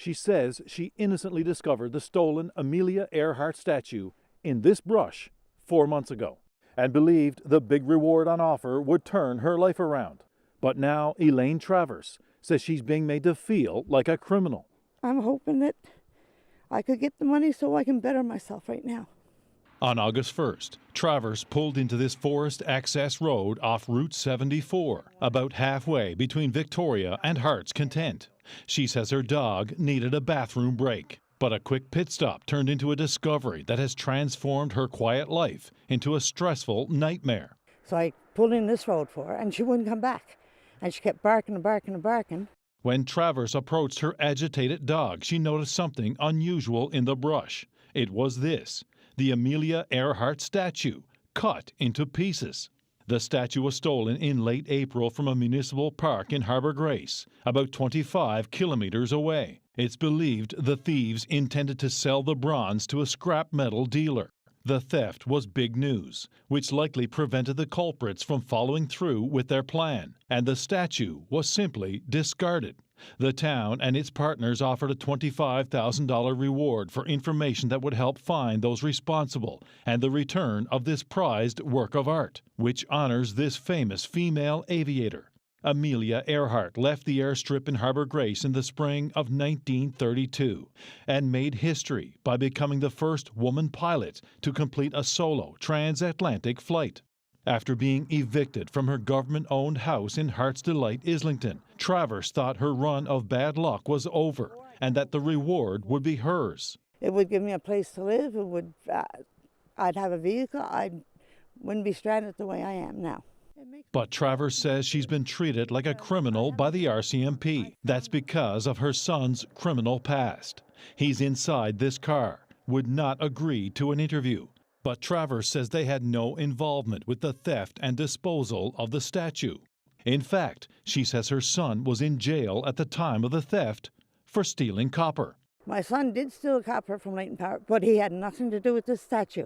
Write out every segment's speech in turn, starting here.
She says she innocently discovered the stolen Amelia Earhart statue in this brush 4 months ago and believed the big reward on offer would turn her life around. But now Elaine Traverse says she's being made to feel like a criminal. I'm hoping that I could get the money so I can better myself right now. On August 1st, Traverse pulled into this forest access road off Route 74, about halfway between Victoria and Heart's Content. She says her dog needed a bathroom break, but a quick pit stop turned into a discovery that has transformed her quiet life into a stressful nightmare. So I pulled in this road for her, and she wouldn't come back. And she kept barking and barking and barking. When Traverse approached her agitated dog, she noticed something unusual in the brush. It was this: the Amelia Earhart statue, cut into pieces. The statue was stolen in late April from a municipal park in Harbour Grace, about 25 kilometers away. It's believed the thieves intended to sell the bronze to a scrap metal dealer. The theft was big news, which likely prevented the culprits from following through with their plan, and the statue was simply discarded. The town and its partners offered a $25,000 reward for information that would help find those responsible and the return of this prized work of art, which honors this famous female aviator. Amelia Earhart left the airstrip in Harbour Grace in the spring of 1932 and made history by becoming the first woman pilot to complete a solo transatlantic flight. After being evicted from her government-owned house in Heart's Delight, Islington, Traverse thought her run of bad luck was over and that the reward would be hers. It would give me a place to live. It would, I'd have a vehicle. I wouldn't be stranded the way I am now. But Traverse says she's been treated like a criminal by the RCMP. That's because of her son's criminal past. He's inside this car, would not agree to an interview. But Traverse says they had no involvement with the theft and disposal of the statue. In fact, she says her son was in jail at the time of the theft for stealing copper. My son did steal copper from Leighton Power, but he had nothing to do with this statue.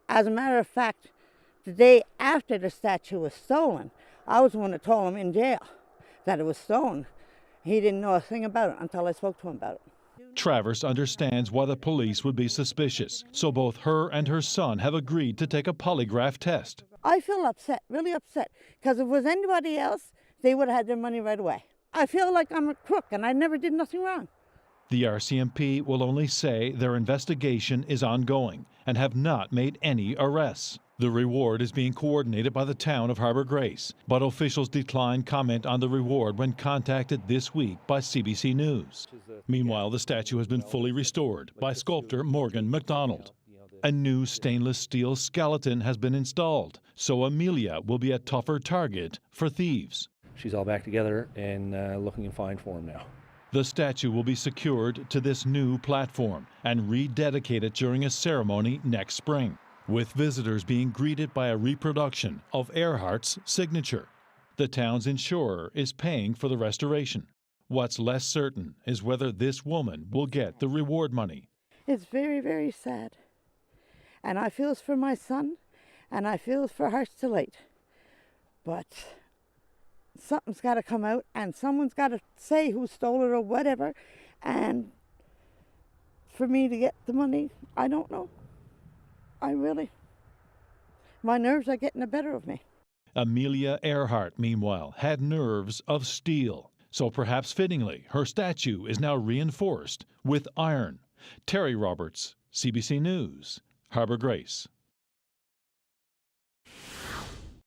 As a matter of fact, the day after the statue was stolen, I was the one that told him in jail that it was stolen. He didn't know a thing about it until I spoke to him about it. Traverse understands why the police would be suspicious, so both her and her son have agreed to take a polygraph test. I feel upset, really upset, because if it was anybody else, they would have had their money right away. I feel like I'm a crook and I never did nothing wrong. The RCMP will only say their investigation is ongoing and have not made any arrests. The reward is being coordinated by the town of Harbour Grace, but officials declined comment on the reward when contacted this week by CBC News. Meanwhile, the statue has been fully restored by sculptor Morgan MacDonald. A new stainless steel skeleton has been installed, so Amelia will be a tougher target for thieves. She's all back together and looking in fine form now. The statue will be secured to this new platform and rededicated during a ceremony next spring, with visitors being greeted by a reproduction of Earhart's signature. The town's insurer is paying for the restoration. What's less certain is whether this woman will get the reward money. It's very, very sad. And I feel for my son, and I feel for Heart's Delight. But something's got to come out, and someone's got to say who stole it or whatever. And for me to get the money, I don't know. My nerves are getting the better of me. Amelia Earhart, meanwhile, had nerves of steel. So perhaps fittingly, her statue is now reinforced with iron. Terry Roberts, CBC News, Harbour Grace.